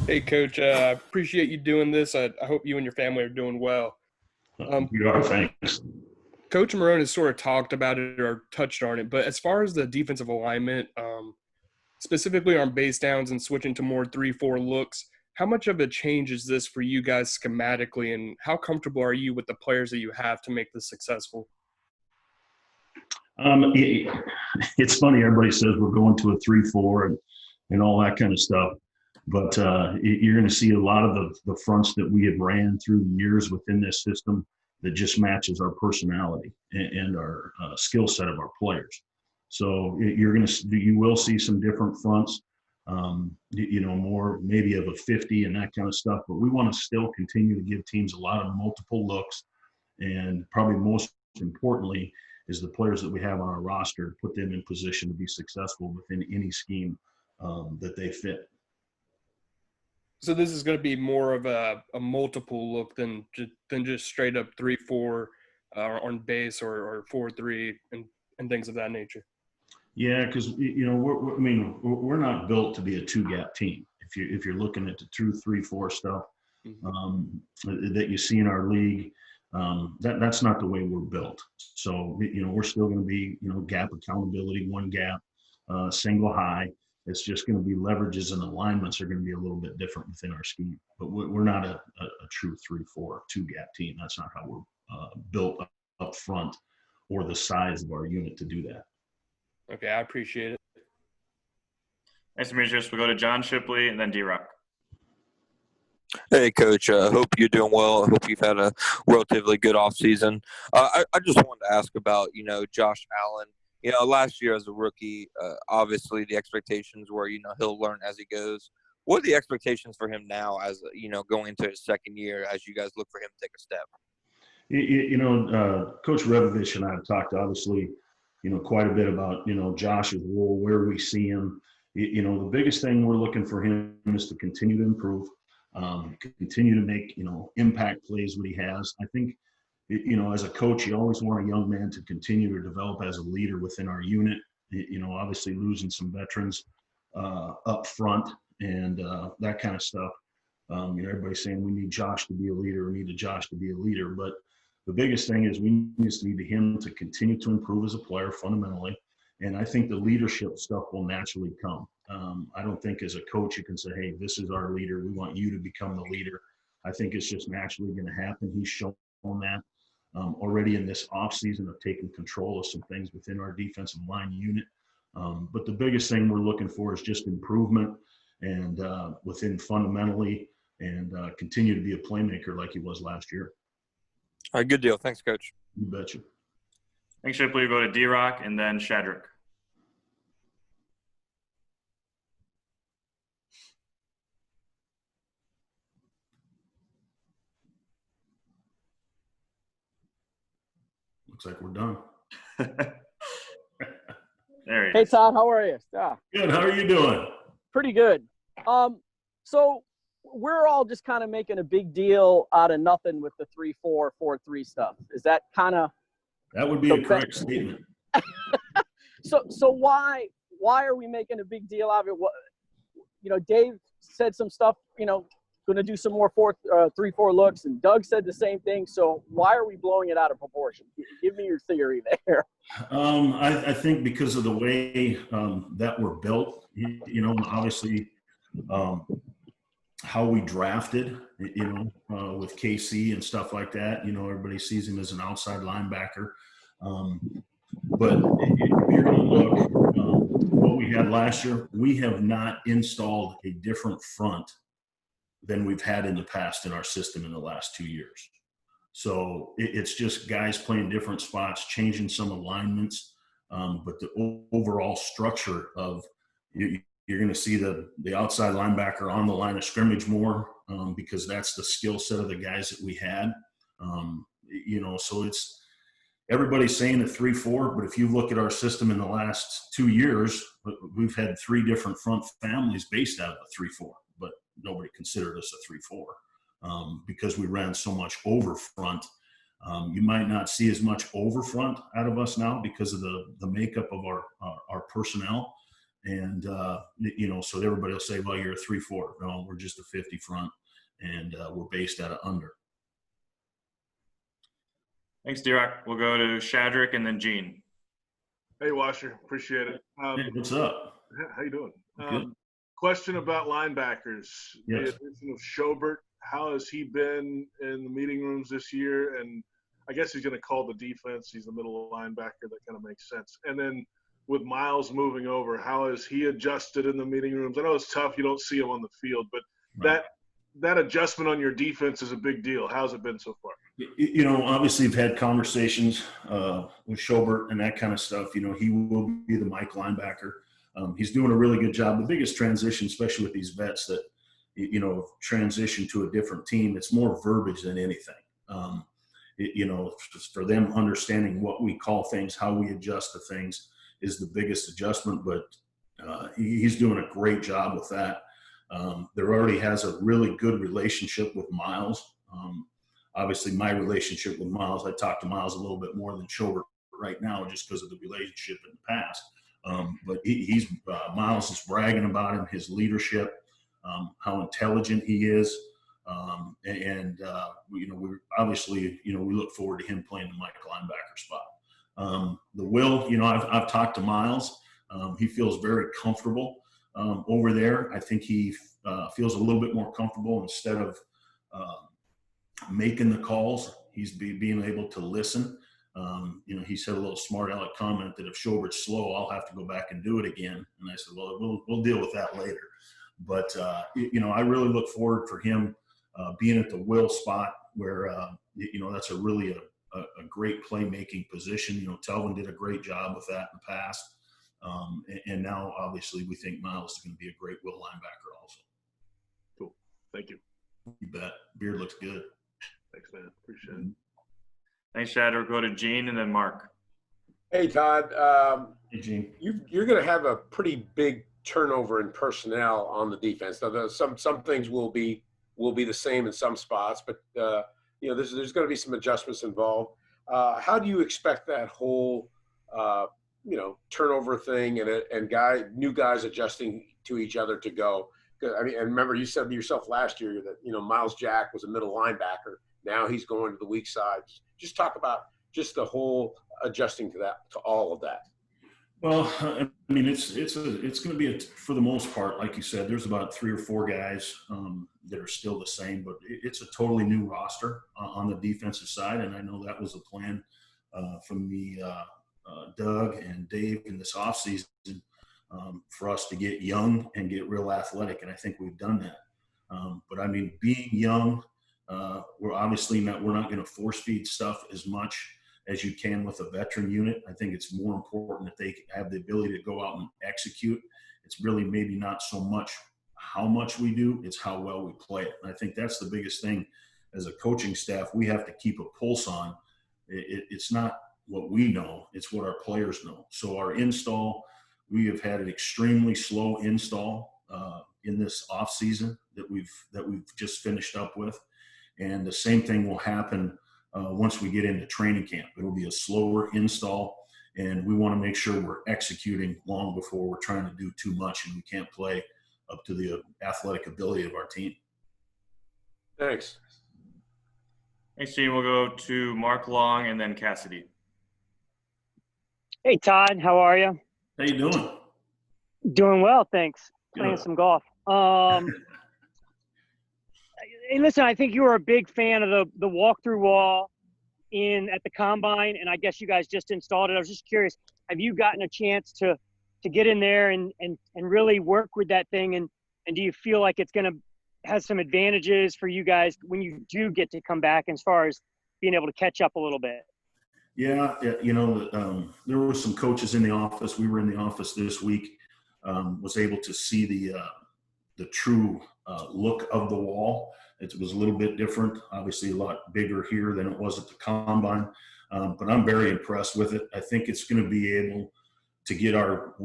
Hey, Coach. I appreciate you doing this. I hope you and your family are doing well. Um, We are, thanks. Coach Marone has sort of talked about it or touched on it, but as far as the defensive alignment, specifically on base downs and switching to more 3-4 looks, how much of a change is this for you guys schematically, and how comfortable are you with the players that you have to make this successful? It's funny. Everybody says we're going to a 3-4 and all that kind of stuff. But you're going to see a lot of the fronts that we have ran through the years within this system that just matches our personality and our skill set of our players. So you will see some different fronts, more maybe of a 50 and that kind of stuff. But we want to still continue to give teams a lot of multiple looks, and probably most importantly is the players that we have on our roster, put them in position to be successful within any scheme that they fit. So this is going to be more of a multiple look than just straight up 3-4 on base or 4-3 and things of that nature. Yeah, because we're not built to be a two-gap team. If you're looking at the true 3-4 stuff that you see in our league, that's not the way we're built. So we're still going to be gap accountability, one gap, single high. It's just going to be leverages and alignments are going to be a little bit different within our scheme. But we're not a true 3-4 two-gap team. That's not how we're built up front or the size of our unit to do that. Okay, I appreciate it. Nice to meet you. We'll go to John Shipley and then D-Rock. Hey, Coach. I hope you're doing well. I hope you've had a relatively good offseason. I just wanted to ask about, Josh Allen. Last year as a rookie, obviously the expectations were, he'll learn as he goes. What are the expectations for him now as, going into his second year as you guys look for him to take a step? Coach Revovich and I have talked, obviously, quite a bit about, Josh's role, where we see him. The biggest thing we're looking for him is to continue to improve, continue to make, impact plays what he has. I think, as a coach, you always want a young man to continue to develop as a leader within our unit. Obviously losing some veterans up front and that kind of stuff. Everybody's saying we need Josh to be a leader, we need Josh to be a leader. But the biggest thing is we need him to continue to improve as a player fundamentally. And I think the leadership stuff will naturally come. I don't think as a coach you can say, hey, this is our leader, we want you to become the leader. I think it's just naturally going to happen. He's shown that already in this offseason of taking control of some things within our defensive line unit. But the biggest thing we're looking for is just improvement and within fundamentally and continue to be a playmaker like he was last year. All right, good deal. Thanks, Coach. You betcha. Thanks, Shipley. We'll go to D-Rock and then Shadrach. Looks like we're done. There he Hey, is. Todd, how are you? Yeah, Good. How are you doing? pretty good. So we're all just kind of making a big deal out of nothing with the 3-4, 4-3 stuff. Is that kind of That would be a correct statement. so? Why are we making a big deal out of it? What Dave said some stuff. Going to do some more 3-4 looks, and Doug said the same thing. So why are we blowing it out of proportion? Give me your theory there. I think because of the way that we're built, obviously how we drafted, with KC and stuff like that. Everybody sees him as an outside linebacker. But if you're going to look what we had last year, we have not installed a different front than we've had in the past in our system in the last 2 years. So it's just guys playing different spots, changing some alignments. But the overall structure of you're going to see the outside linebacker on the line of scrimmage more because that's the skill set of the guys that we had. So it's everybody's saying a 3-4, but if you look at our system in the last 2 years, we've had 3 different front families based out of a 3-4, but nobody considered us a 3-4 because we ran so much over front. You might not see as much over front out of us now because of the makeup of our personnel. And, so everybody will say, well, you're a 3-4. No, we're just a 50 front, and we're based out of under. Thanks, D-Rock. We'll go to Shadrach and then Gene. Hey, Washer. Appreciate it. Hey, what's up? How you doing? Good. Question about linebackers. Yes. The addition of Schobert, how has he been in the meeting rooms this year? And I guess he's going to call the defense. He's the middle linebacker. That kind of makes sense. And then with Miles moving over, how has he adjusted in the meeting rooms? I know it's tough. You don't see him on the field, but Right. that adjustment on your defense is a big deal. How's it been so far? Obviously you've had conversations with Schobert and that kind of stuff. He will be the Mike linebacker. He's doing a really good job. The biggest transition, especially with these vets that, transition to a different team, it's more verbiage than anything. For them understanding what we call things, how we adjust to things is the biggest adjustment, but he's doing a great job with that. There already has a really good relationship with Miles. Obviously, my relationship with Miles, I talk to Miles a little bit more than Schobert right now just because of the relationship in the past. But Miles is bragging about him, his leadership, how intelligent he is. We obviously, we look forward to him playing the Mike linebacker spot. The Will, I've talked to Miles. He feels very comfortable over there. I think he feels a little bit more comfortable instead of making the calls. He's being able to listen. He said a little smart aleck comment that if Schobert's slow, I'll have to go back and do it again. And I said, well, we'll deal with that later. But, I really look forward for him being at the Will spot where, that's a really a great playmaking position. Telvin did a great job with that in the past. And now, obviously, we think Miles is going to be a great Will linebacker also. Cool. Thank you. You bet. Beard looks good. Thanks, man. Appreciate it. Thanks, Shadrach. Go to Gene and then Mark. Hey, Todd. Hey, Gene. You're going to have a pretty big turnover in personnel on the defense. Now, some things will be the same in some spots, but there's going to be some adjustments involved. How do you expect that whole turnover thing and new guys adjusting to each other to go? And remember, you said to yourself last year that Miles Jack was a middle linebacker. Now he's going to the weak side. Just talk about just the whole adjusting to all of that. Well, it's going to be for the most part, like you said, there's about 3 or 4 guys that are still the same, but it's a totally new roster on the defensive side, and I know that was a plan from Doug and Dave in this offseason for us to get young and get real athletic, and I think we've done that. But being young, we're obviously we're not going to force feed stuff as much as you can with a veteran unit. I think it's more important that they have the ability to go out and execute. It's really maybe not so much how much we do, it's how well we play it. And I think that's the biggest thing as a coaching staff we have to keep a pulse on. It's not what we know, it's what our players know. So our install, we have had an extremely slow install in this off season that we've just finished up with. And the same thing will happen once we get into training camp. It'll be a slower install, and we want to make sure we're executing long before we're trying to do too much and we can't play up to the athletic ability of our team. Thanks. Thanks, Gene. We'll go to Mark Long and then Cassidy. Hey, Todd. How are you? How you doing? Doing well, thanks. Playing Good. some golf. Hey, listen, I think you were a big fan of the walk-through wall at the Combine, and I guess you guys just installed it. I was just curious, have you gotten a chance to get in there and really work with that thing, and do you feel like it's going to have some advantages for you guys when you do get to come back as far as being able to catch up a little bit? Yeah, there were some coaches in the office. We were in the office this week, was able to see the true look of the wall. It was a little bit different, obviously a lot bigger here than it was at the Combine, but I'm very impressed with it. I think it's going to be able to get our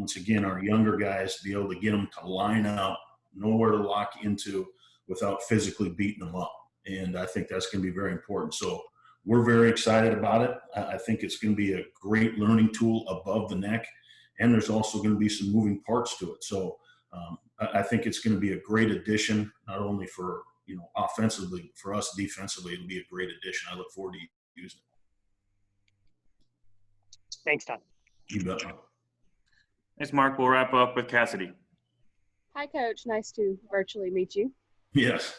younger guys to be able to get them to line up, know where to lock into without physically beating them up. And I think that's going to be very important. So we're very excited about it. I think it's going to be a great learning tool above the neck. and there's also going to be some moving parts to it. So I think it's going to be a great addition, not only for, offensively, for us defensively. It'll be a great addition. I look forward to using it. Thanks, Todd. You bet. Thanks, Mark. We'll wrap up with Cassidy. Hi, Coach. Nice to virtually meet you. Yes.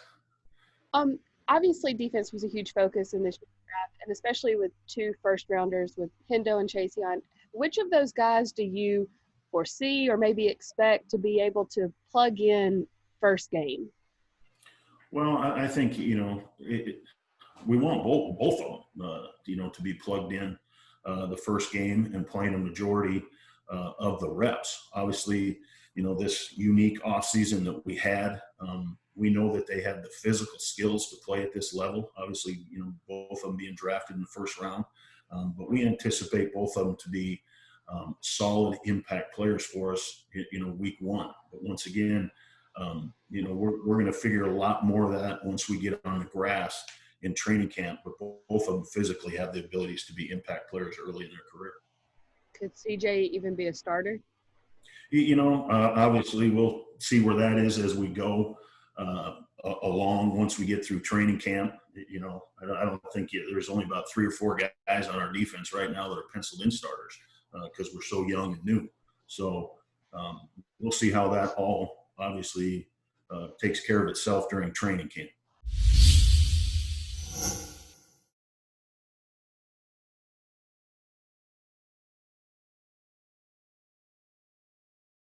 Obviously, defense was a huge focus in this draft, and especially with 2 first-rounders with Hendo and Chase Young. Which of those guys do you foresee or maybe expect to be able to plug in first game? Well, I think, we want both of them, to be plugged in the first game and playing a majority of the reps. Obviously, this unique offseason that we had, we know that they have the physical skills to play at this level. Obviously, both of them being drafted in the first round, but we anticipate both of them to be solid impact players for us, week 1. But once again, we're going to figure a lot more of that once we get on the grass in training camp. But both of them physically have the abilities to be impact players early in their career. Could CJ even be a starter? Obviously we'll see where that is as we go along. Once we get through training camp, I don't think there's only about 3 or 4 guys on our defense right now that are penciled in starters because we're so young and new. So we'll see how that all obviously takes care of itself during training camp.